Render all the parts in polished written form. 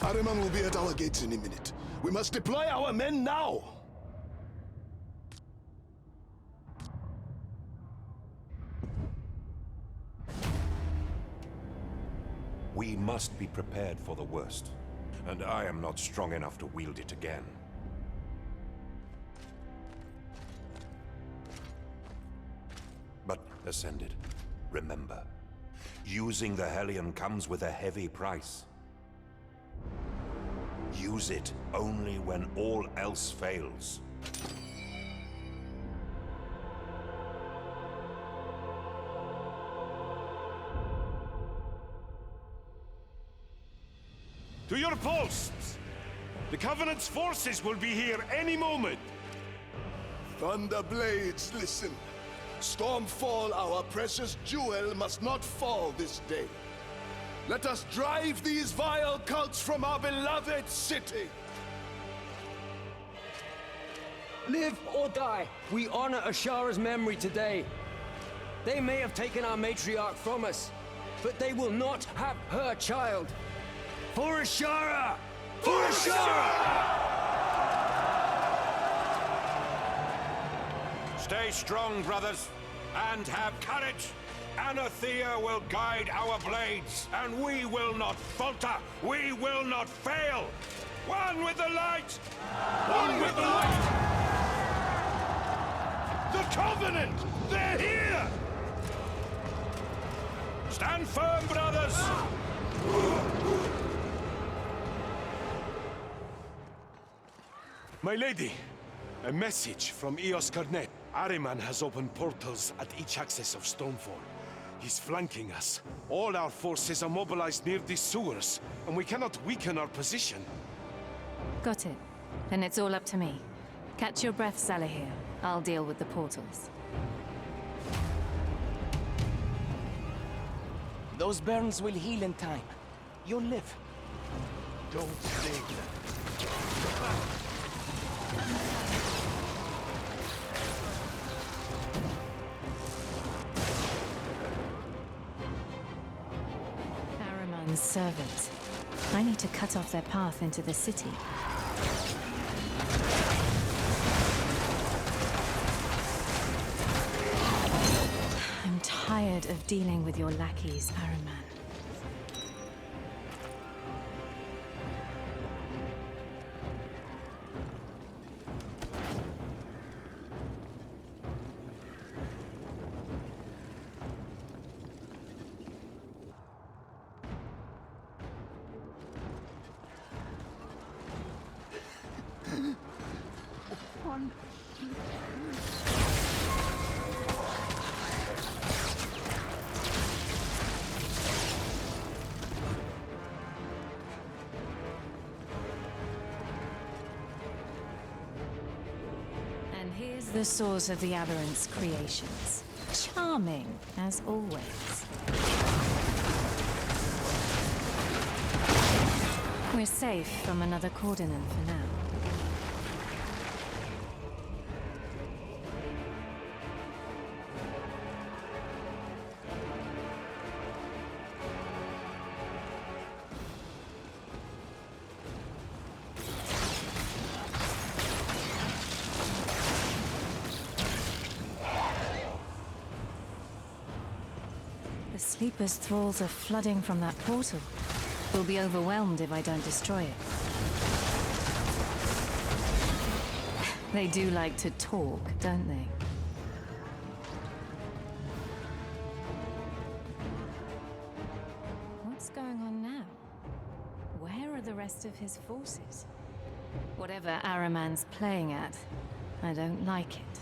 Ahriman will be at our gates in a minute. We must deploy our men now! We must be prepared for the worst. And I am not strong enough to wield it again. But, Ascended, remember, using the Hellion comes with a heavy price. Use it only when all else fails. To your posts! The Covenant's forces will be here any moment! Thunderblades, listen. Stormfall, our precious jewel, must not fall this day. Let us drive these vile cults from our beloved city! Live or die, we honor Ashara's memory today. They may have taken our matriarch from us, but they will not have her child. For Ashara! For Ashara! Stay strong, brothers, and have courage. Anathea will guide our blades, and we will not falter. We will not fail. One with the light! One with the light! The Covenant! They're here! Stand firm, brothers! My lady, a message from Eos Carnet. Ahriman has opened portals at each axis of Stonefall. He's flanking us. All our forces are mobilized near these sewers, and we cannot weaken our position. Got it. Then it's all up to me. Catch your breath, Salahir. I'll deal with the portals. Those burns will heal in time. You'll live. Don't stay Ahriman's servants. I need to cut off their path into the city. I'm tired of dealing with your lackeys, Ahriman. Here's the source of the Aberrant's creations. Charming, as always. We're safe from another Cordonant for now. The Sleeper's thralls are flooding from that portal. We'll be overwhelmed if I don't destroy it. They do like to talk, don't they? What's going on now? Where are the rest of his forces? Whatever Ahriman's playing at, I don't like it.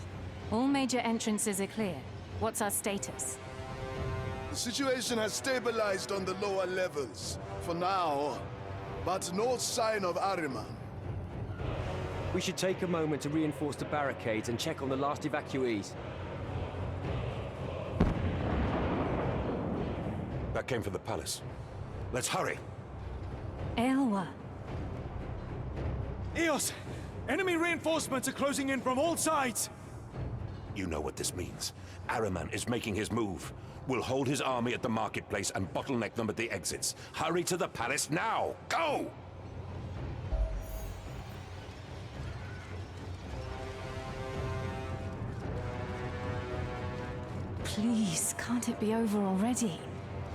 All major entrances are clear. What's our status? The situation has stabilized on the lower levels, for now, but no sign of Ahriman. We should take a moment to reinforce the barricades and check on the last evacuees. That came from the palace. Let's hurry. Aelwa. Eos! Enemy reinforcements are closing in from all sides! You know what this means. Ahriman is making his move. We'll hold his army at the marketplace and bottleneck them at the exits. Hurry to the palace now! Go! please, can't it be over already?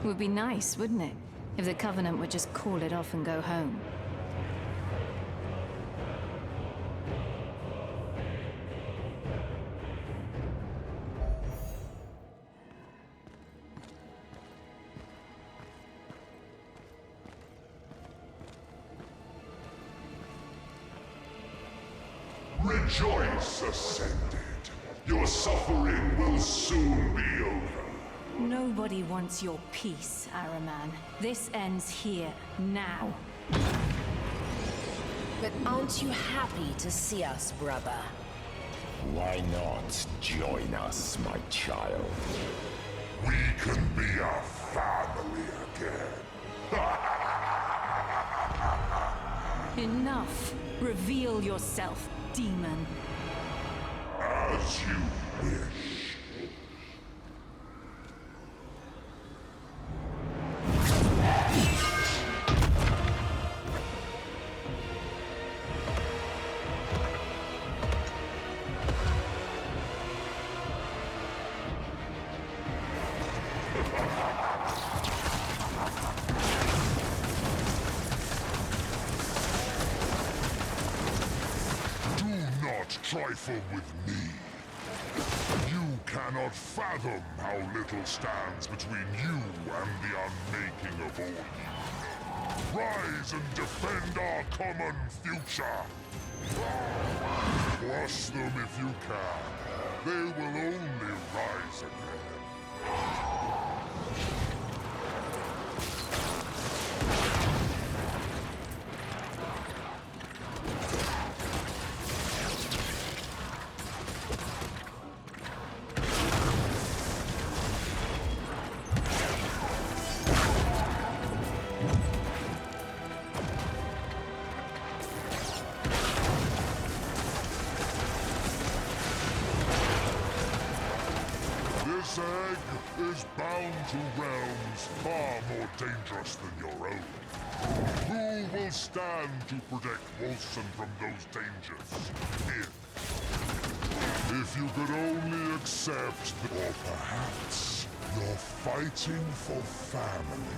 Would be nice, wouldn't it? If the Covenant would just call it off and go home. Rejoice, Ascended. Your suffering will soon be over. Nobody wants your peace, Araman. This ends here, now. But aren't you happy to see us, brother? Why not join us, my child? We can be a family again. Enough! Reveal yourself, demon. As you wish. Trifle with me. You cannot fathom how little stands between you and the unmaking of all. Rise and defend our common future. Crush them if you can. They will only rise again. This egg is bound to realms far more dangerous than your own. Who will stand to protect Wolcen from those dangers? If you could only accept, or perhaps you're fighting for family.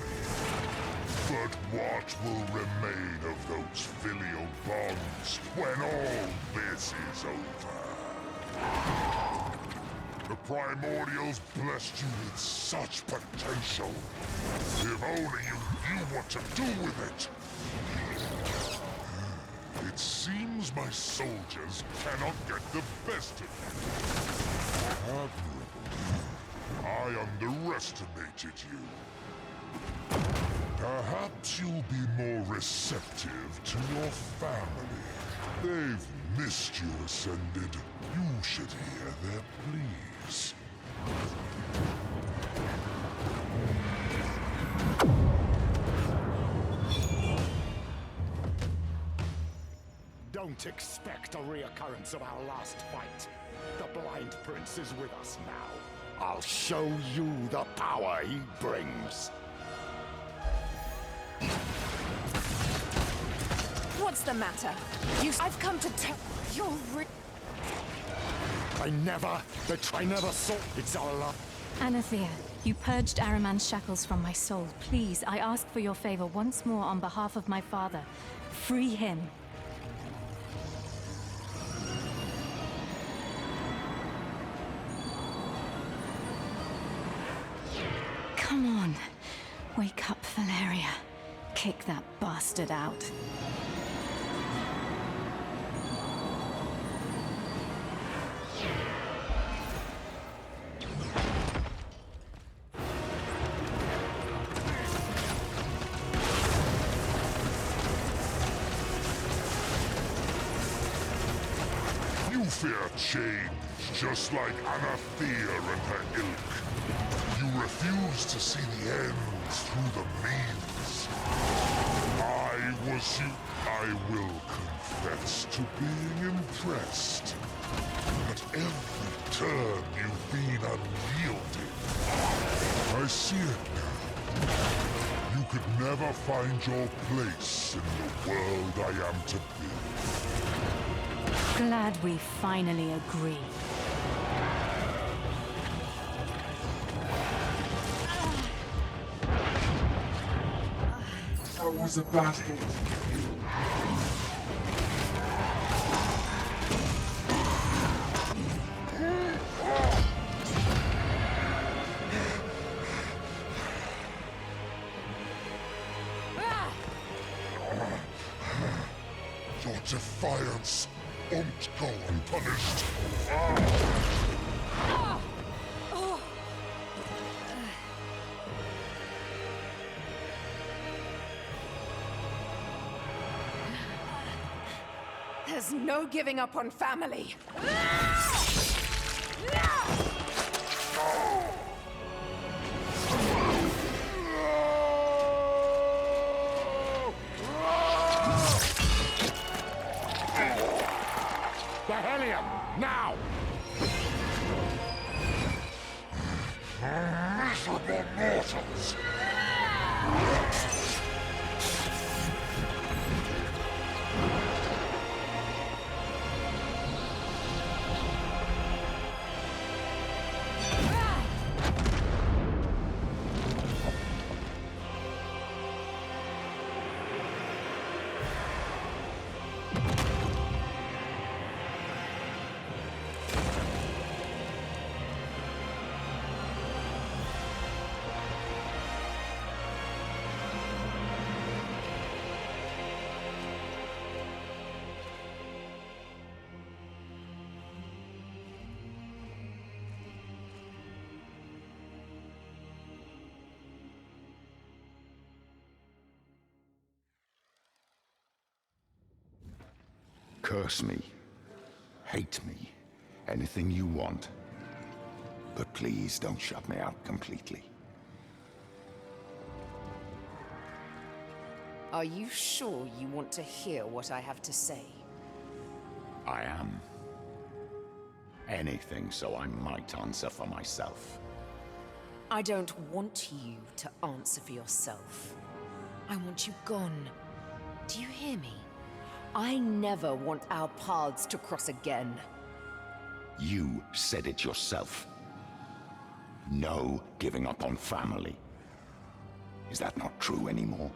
But what will remain of those filial bonds when all this is over? The Primordials blessed you with such potential. If only you knew what to do with it. It seems my soldiers cannot get the best of you. Admirable. I underestimated you. Perhaps you'll be more receptive to your family. They've missed you, Ascended. You should hear their pleas. Don't expect a reoccurrence of our last fight. The Blind Prince is with us now. I'll show you the power he brings. What's the matter? I've come to tell... You're I never saw... It's our love. Anathea, you purged Araman's shackles from my soul. Please, I ask for your favor once more on behalf of my father. Free him. Come on. Wake up, Valeria. Kick that bastard out. You fear change, just like Anathea and her ilk. You refuse to see the ends through the means. I will confess to being impressed. At every turn you've been unyielding. I see it now. You could never find your place in the world I am to build. Glad we finally agree. was a bastard. Your defiance won't go unpunished. There's no giving up on family. The helium, now! Miserable mortals! Curse me. Hate me. Anything you want. But please don't shut me out completely. Are you sure you want to hear what I have to say? I am. Anything so I might answer for myself. I don't want you to answer for yourself. I want you gone. Do you hear me? I never want our paths to cross again. You said it yourself. No giving up on family. Is that not true anymore?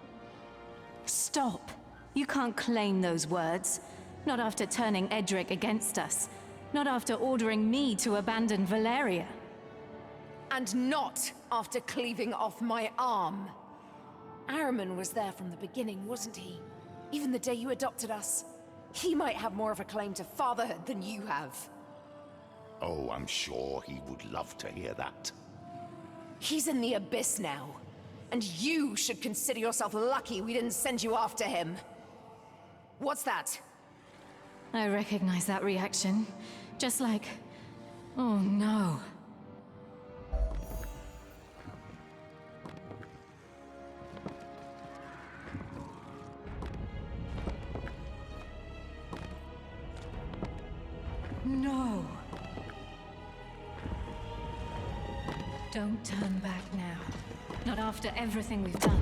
Stop. You can't claim those words. Not after turning Edric against us. Not after ordering me to abandon Valeria. And not after cleaving off my arm. Araman was there from the beginning, wasn't he? Even the day you adopted us. He might have more of a claim to fatherhood than you have. Oh, I'm sure he would love to hear that. He's in the abyss now. And you should consider yourself lucky we didn't send you after him. What's that? I recognize that reaction. Just like... oh no. No. Don't turn back now. Not after everything we've done.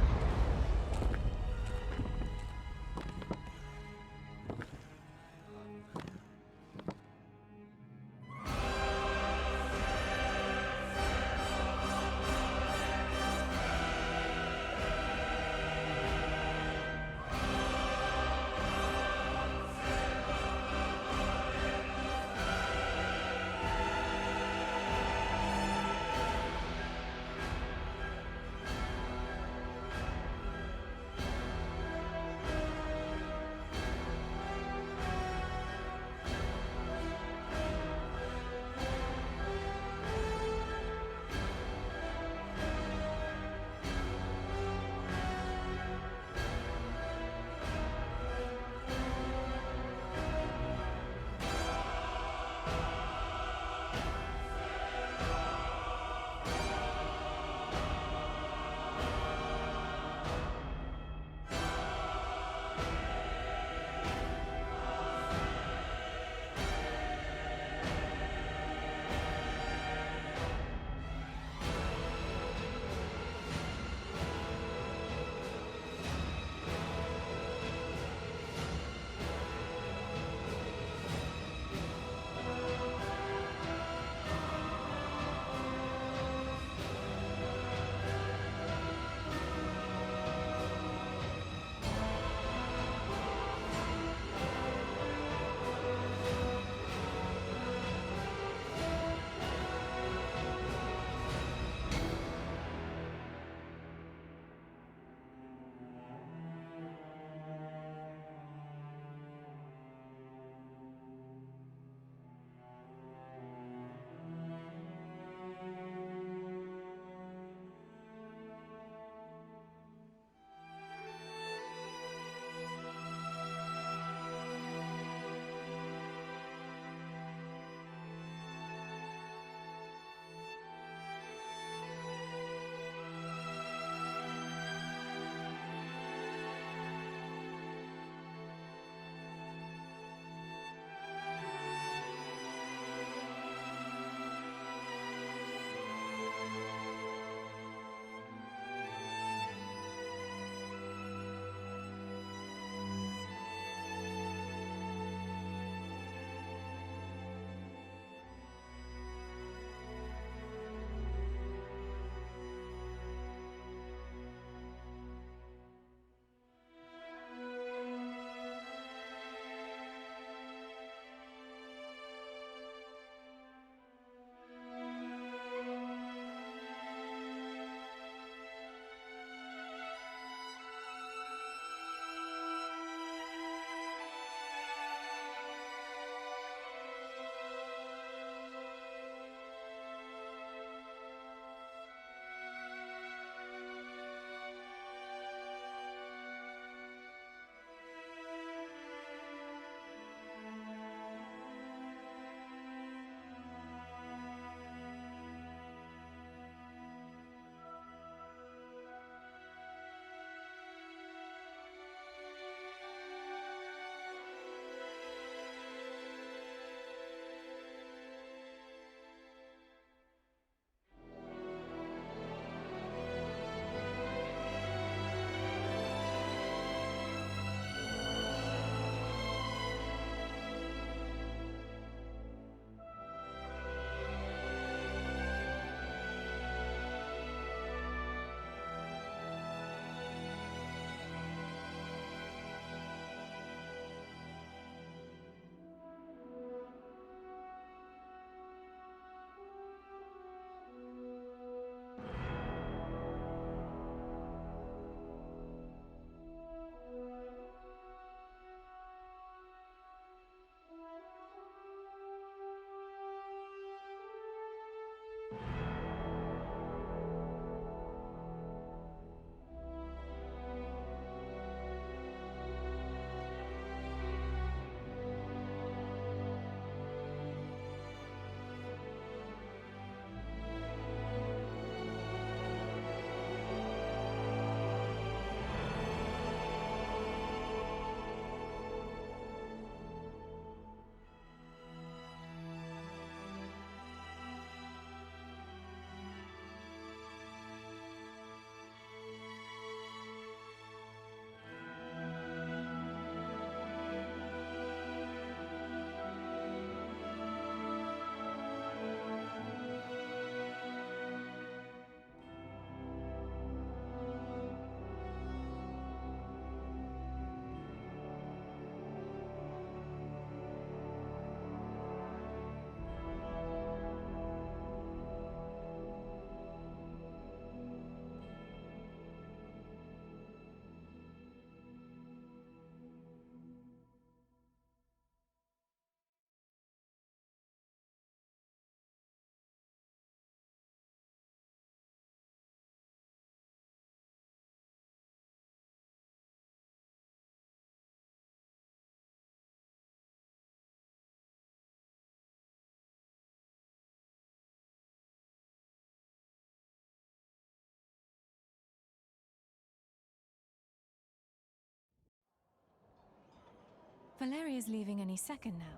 Valeria's leaving any second now.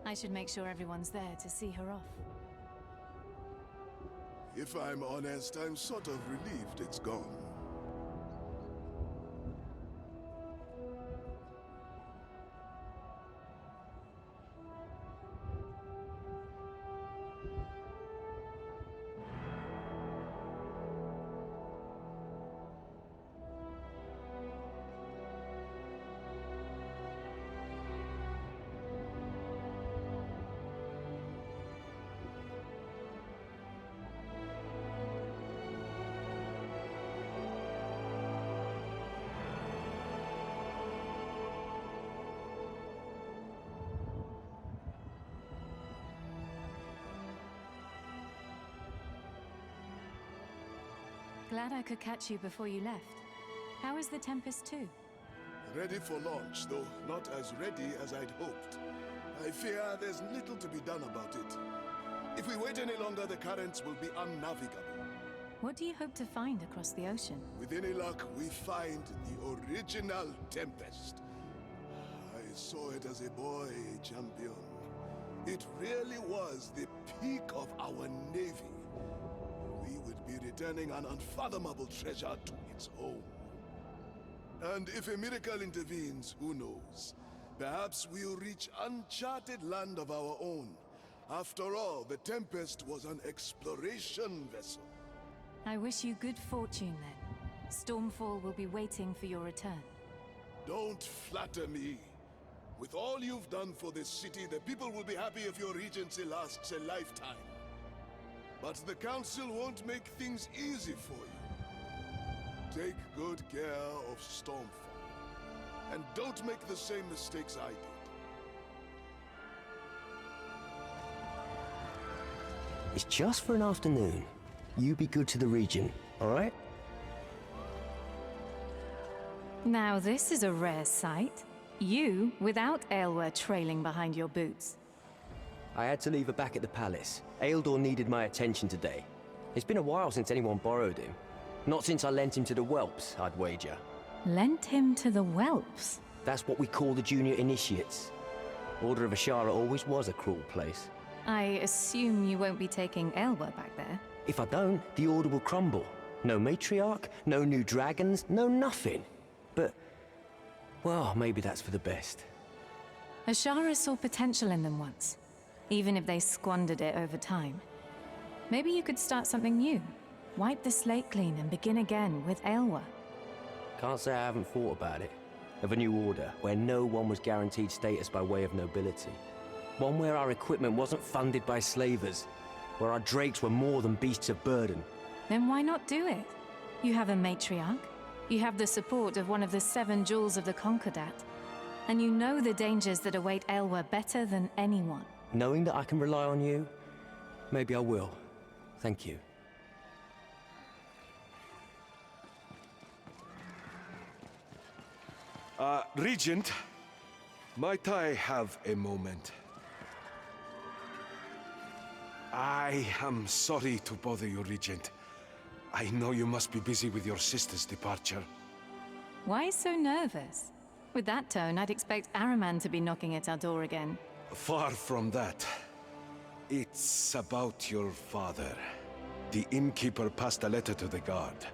I should make sure everyone's there to see her off. If I'm honest, I'm sort of relieved it's gone. Glad I could catch you before you left. How is the Tempest 2? Ready for launch, though not as ready as I'd hoped. I fear there's little to be done about it. If we wait any longer, the currents will be unnavigable. What do you hope to find across the ocean? With any luck, we find the original Tempest. I saw it as a boy, champion. It really was the peak of our navy. We would be returning an unfathomable treasure to its home. And if a miracle intervenes, who knows? Perhaps we'll reach uncharted land of our own. After all, the Tempest was an exploration vessel. I wish you good fortune then. Stormfall will be waiting for your return. Don't flatter me. With all you've done for this city, the people will be happy if your regency lasts a lifetime. But the Council won't make things easy for you. Take good care of Stormfall. And don't make the same mistakes I did. It's just for an afternoon. You be good to the region, all right? Now this is a rare sight. You, without Aelwa trailing behind your boots. I had to leave her back at the palace. Aeldor needed my attention today. It's been a while since anyone borrowed him. Not since I lent him to the whelps, I'd wager. Lent him to the whelps? That's what we call the junior initiates. Order of Ashara always was a cruel place. I assume you won't be taking Aelwa back there? If I don't, the Order will crumble. No matriarch, no new dragons, no nothing. But, well, maybe that's for the best. Ashara saw potential in them once, even if they squandered it over time. Maybe you could start something new. Wipe the slate clean and begin again with Aelwa. Can't say I haven't thought about it. Of a new order, where no one was guaranteed status by way of nobility. One where our equipment wasn't funded by slavers. Where our drakes were more than beasts of burden. Then why not do it? You have a matriarch. You have the support of one of the 7 jewels of the Concordat. And you know the dangers that await Aelwa better than anyone. Knowing that I can rely on you, maybe I will. Thank you. Regent, might I have a moment? I am sorry to bother you, Regent. I know you must be busy with your sister's departure. Why so nervous? With that tone, I'd expect Araman to be knocking at our door again. Far from that. It's about your father. The innkeeper passed a letter to the guard.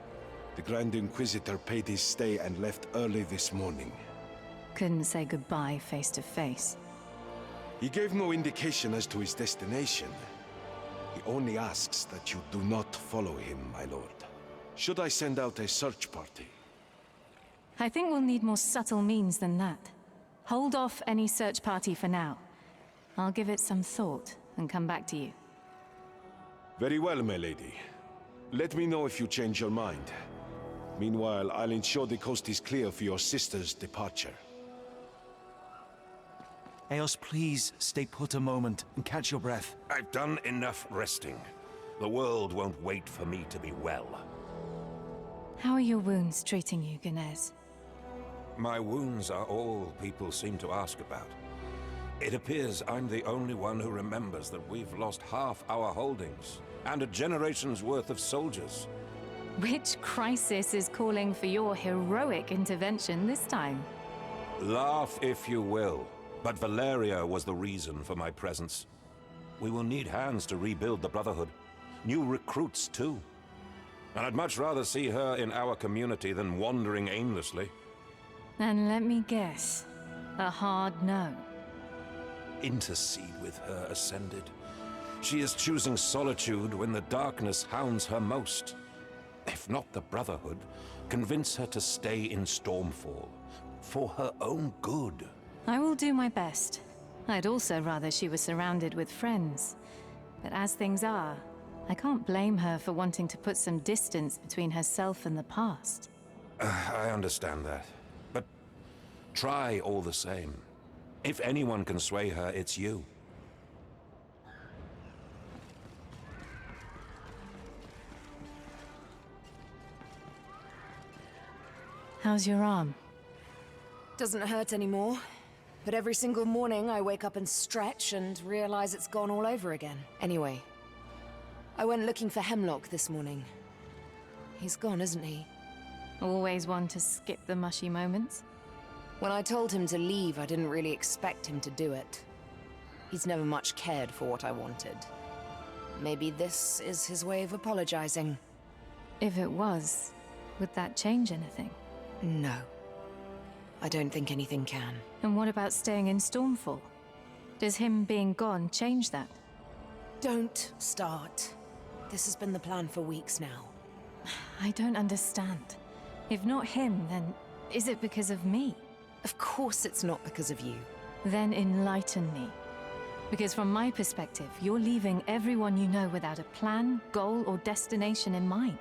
The Grand Inquisitor paid his stay and left early this morning. Couldn't say goodbye face to face. He gave no indication as to his destination. He only asks that you do not follow him, my lord. Should I send out a search party? I think we'll need more subtle means than that. Hold off any search party for now. I'll give it some thought and come back to you. Very well, my lady. Let me know if you change your mind. Meanwhile, I'll ensure the coast is clear for your sister's departure. Eos, please stay put a moment and catch your breath. I've done enough resting. The world won't wait for me to be well. How are your wounds treating you, Ganez? My wounds are all people seem to ask about. It appears I'm the only one who remembers that we've lost half our holdings, and a generation's worth of soldiers. Which crisis is calling for your heroic intervention this time? Laugh if you will. But Valeria was the reason for my presence. We will need hands to rebuild the Brotherhood. New recruits, too. And I'd much rather see her in our community than wandering aimlessly. And let me guess, a hard no. Intercede with her, Ascended. She is choosing solitude when the darkness hounds her most. If not the Brotherhood, convince her to stay in Stormfall. For her own good. I will do my best. I'd also rather she was surrounded with friends. But as things are, I can't blame her for wanting to put some distance between herself and the past. I understand that. But try all the same. If anyone can sway her, it's you. How's your arm? Doesn't hurt anymore. But every single morning I wake up and stretch and realize it's gone all over again. Anyway, I went looking for Hemlock this morning. He's gone, isn't he? Always one to skip the mushy moments. When I told him to leave, I didn't really expect him to do it. He's never much cared for what I wanted. Maybe this is his way of apologizing. If it was, would that change anything? No. I don't think anything can. And what about staying in Stormfall? Does him being gone change that? Don't start. This has been the plan for weeks now. I don't understand. If not him, then is it because of me? Of course it's not because of you. Then enlighten me. Because from my perspective, you're leaving everyone you know without a plan, goal, or destination in mind.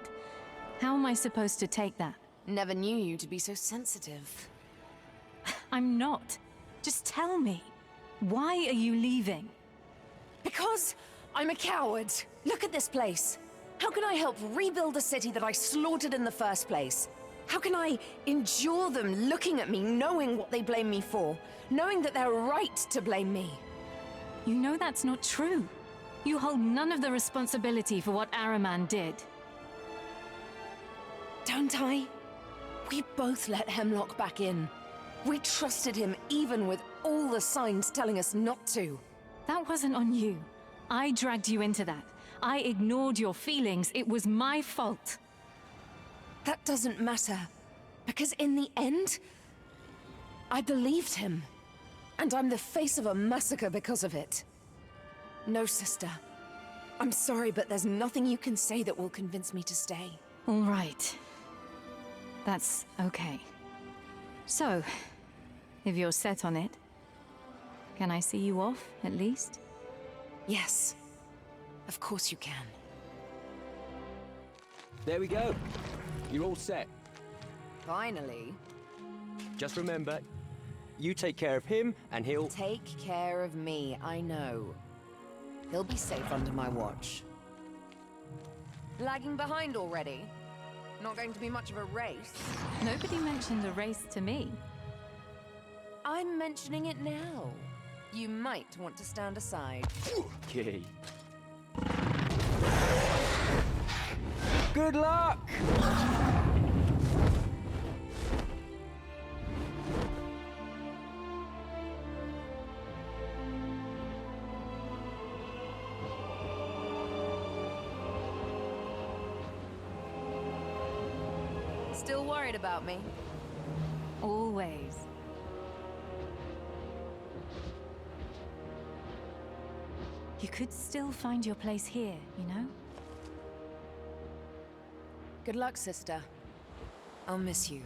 How am I supposed to take that? Never knew you to be so sensitive. I'm not. Just tell me. Why are you leaving? Because I'm a coward. Look at this place. How can I help rebuild a city that I slaughtered in the first place? How can I endure them looking at me, knowing what they blame me for? Knowing that they're right to blame me? You know that's not true. You hold none of the responsibility for what Araman did. Don't I? We both let Hemlock back in. We trusted him even with all the signs telling us not to. That wasn't on you. I dragged you into that. I ignored your feelings. It was my fault. That doesn't matter. Because in the end, I believed him. And I'm the face of a massacre because of it. No, sister. I'm sorry, but there's nothing you can say that will convince me to stay. All right. That's okay. So, if you're set on it, can I see you off, at least? Yes. Of course you can. There we go. You're all set. Finally. Just remember, you take care of him, and he'll... Take care of me, I know. He'll be safe under my watch. Lagging behind already? Not going to be much of a race. Nobody mentioned a race to me. I'm mentioning it now. You might want to stand aside. Okay. Good luck! Still worried about me? Always. You could still find your place here, you know? Good luck, sister. I'll miss you.